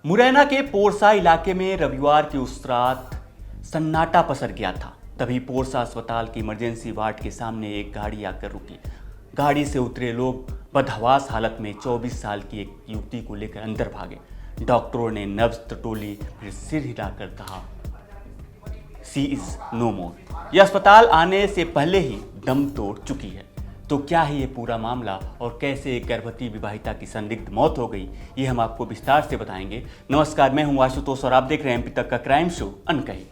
मुरैना के पोरसा इलाके में रविवार की उस रात सन्नाटा पसर गया था। तभी पोरसा अस्पताल की इमरजेंसी वार्ड के सामने एक गाड़ी आकर रुकी। गाड़ी से उतरे लोग बदहवास हालत में 24 साल की एक युवती को लेकर अंदर भागे। डॉक्टरों ने नब्ज टटोली, फिर सिर हिलाकर कहा, सी इज नो मोर। यह अस्पताल आने से पहले ही दम तोड़ चुकी है। तो क्या है ये पूरा मामला और कैसे एक गर्भवती विवाहिता की संदिग्ध मौत हो गई, ये हम आपको विस्तार से बताएंगे। नमस्कार, मैं हूं आशुतोष और आप देख रहे हैं एमपी तक का क्राइम शो अनकही।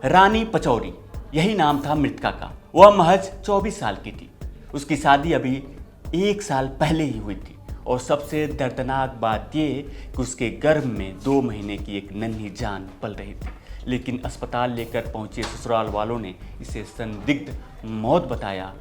रानी पचौरी, यही नाम था मृतका का। वह महज 24 साल की थी। उसकी शादी अभी 1 साल पहले ही हुई थी और सबसे दर्दनाक बात ये कि उसके गर्भ में 2 महीने की एक नन्ही जान पल रही थी। लेकिन अस्पताल लेकर पहुंचे ससुराल वालों ने इसे संदिग्ध मौत बताया।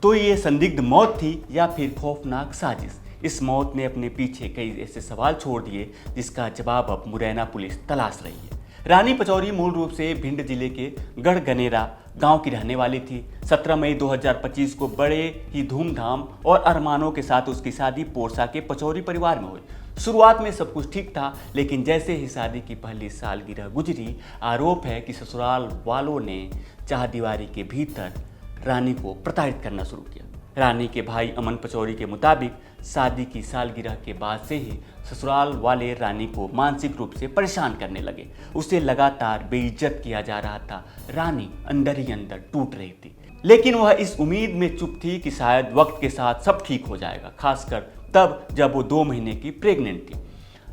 तो ये संदिग्ध मौत थी या फिर खौफनाक साजिश? इस मौत ने अपने पीछे कई ऐसे सवाल छोड़ दिए जिसका जवाब अब मुरैना पुलिस तलाश रही है। रानी पचौरी मूल रूप से भिंड जिले के गढ़गनेरा गांव की रहने वाली थी। 17 मई 2025 को बड़े ही धूमधाम और अरमानों के साथ उसकी शादी पोरसा के पचौरी परिवार में हुई। शुरुआत में सब कुछ ठीक था, लेकिन जैसे ही शादी की पहली सालगिरह गुजरी, आरोप है कि ससुराल वालों ने चारदीवारी के भीतर रानी को प्रताड़ित करना शुरू किया। रानी के भाई अमन पचौरी के मुताबिक शादी की सालगिरह के बाद से ही ससुराल वाले रानी को मानसिक रूप से परेशान करने लगे। उसे लगातार बेइज्जत किया जा रहा था। रानी अंदर ही अंदर टूट रही थी, लेकिन वह इस उम्मीद में चुप थी कि शायद वक्त के साथ सब ठीक हो जाएगा, खासकर तब जब वो 2 महीने की प्रेग्नेंट थी।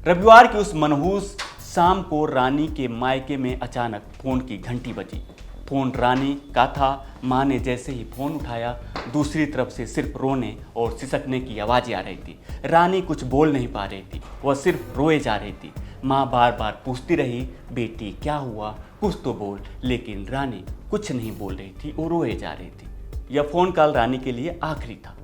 रविवार की उस मनहूस शाम को रानी के मायके में अचानक फोन की घंटी बजी। फोन रानी का था। माँ ने जैसे ही फोन उठाया, दूसरी तरफ से सिर्फ रोने और सिसकने की आवाज़ें आ रही थी। रानी कुछ बोल नहीं पा रही थी, वह सिर्फ रोए जा रही थी। माँ बार बार पूछती रही, बेटी क्या हुआ, कुछ तो बोल। लेकिन रानी कुछ नहीं बोल रही थी और रोए जा रही थी। यह फ़ोन कॉल रानी के लिए आखिरी था।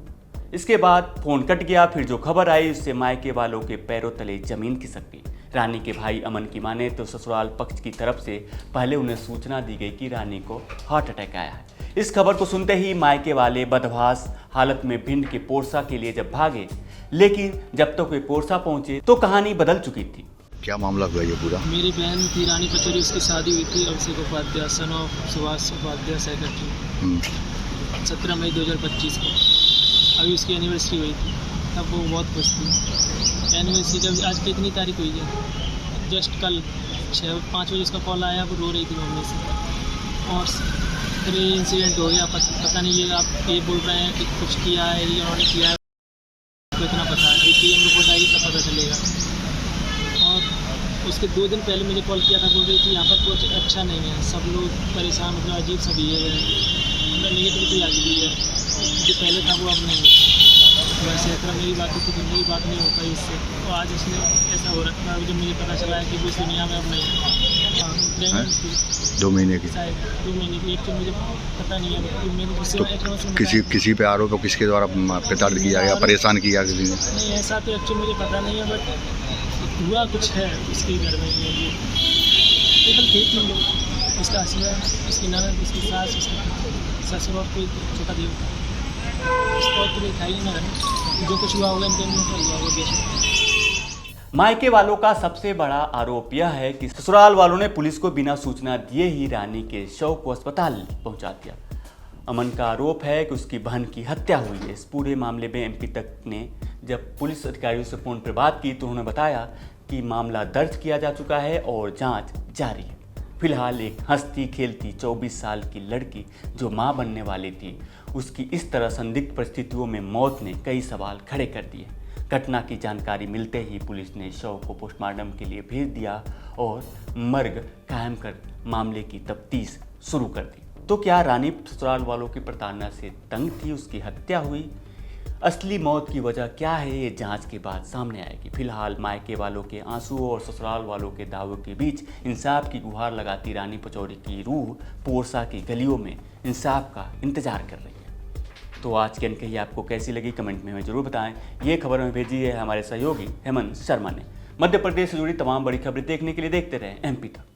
इसके बाद फ़ोन कट गया। फिर जो खबर आई उससे मायके वालों के पैरों तले ज़मीन खिसक गई। रानी के भाई अमन की माने तो ससुराल पक्ष की तरफ से पहले उन्हें सूचना दी गई कि रानी को हार्ट अटैक आया है। इस खबर को सुनते ही मायके वाले बदहवास हालत में भिंड के पोरसा के लिए जब भागे, लेकिन जब तक वे पोरसा पहुंचे तो कहानी बदल चुकी थी। क्या मामला हुआ ये पूरा? मेरी बहन थी रानी पचौरी, उसकी शादी हुई थी Abhishek Upadhyay son of Subhash Upadhyay secretary 17 मई 2025 को। अभी उसकी एनिवर्सरी हुई थी, तब वो बहुत खुश थी। एनिवर्सरी जब आज कितनी तारीख हुई है, जस्ट कल 5 बजे उसका कॉल आया, वो रो रही थी मम्मी से। और फिर ये इंसिडेंट हो गया। पता नहीं ये आप ये बोल रहे हैं कि कुछ किया है, ये उन्होंने किया है, तो इतना पता है। अभी पीएम रिपोर्ट आएगी तब पता चलेगा। और उसके 2 दिन पहले मुझे कॉल किया था, बोल रही थी यहाँ पर कुछ अच्छा नहीं है, सब लोग परेशान, मतलब अजीब सा बिहेवियर है, मतलब नेगेटिविटी आ चुकी है। जो पहले था वो अब नहीं। वैसे इतना मेरी बात होती तो मेरी बात नहीं हो पाई इससे। तो आज इसमें ऐसा हो रहा था जब मुझे पता चला है कि वो इस दुनिया में अब नहीं है। 2 महीने की, शायद 2 महीने की। एक तो मुझे पता नहीं है तो किसी पे आरोप किसके द्वारा प्रताड़ित किया या परेशान किया किसी ने? नहीं, ऐसा तो एक्चुअली मुझे पता नहीं है, बट हुआ कुछ है उसके घर में। ये टोटल थे 3 लोग, उसका हस्बैंड, उसकी ननद, उसकी सास, उसका ससुर और कोई छोटा देव था। और तो था ही ना, जो कुछ हुआ होगा इनके मुंह पर हुआ होगा। मायके वालों का सबसे बड़ा आरोप यह है कि ससुराल वालों ने पुलिस को बिना सूचना दिए ही रानी के शव को अस्पताल पहुंचा दिया। अमन का आरोप है कि उसकी बहन की हत्या हुई है। इस पूरे मामले में एमपी तक ने जब पुलिस अधिकारियों से फोन पर बात की तो उन्होंने बताया कि मामला दर्ज किया जा चुका है और जांच जारी है। फिलहाल एक हंसती खेलती 24 साल की लड़की जो मां बनने वाली थी, उसकी इस तरह संदिग्ध परिस्थितियों में मौत ने कई सवाल खड़े कर दिए। घटना की जानकारी मिलते ही पुलिस ने शव को पोस्टमार्टम के लिए भेज दिया और मर्ग कायम कर मामले की तफ्तीश शुरू कर दी। तो क्या रानी ससुराल वालों की प्रताड़ना से तंग थी, उसकी हत्या हुई? असली मौत की वजह क्या है, ये जांच के बाद सामने आएगी। फिलहाल मायके वालों के आंसू और ससुराल वालों के दावों के बीच इंसाफ की गुहार लगाती रानी पचौरी की रूह पोरसा की गलियों में इंसाफ का इंतजार कर रही है। तो आज की अनकही आपको कैसी लगी, कमेंट में हमें जरूर बताएं। ये खबर हमें भेजी है हमारे सहयोगी हेमंत शर्मा ने। मध्य प्रदेश से जुड़ी तमाम बड़ी खबरें देखने के लिए देखते रहें एमपी तक।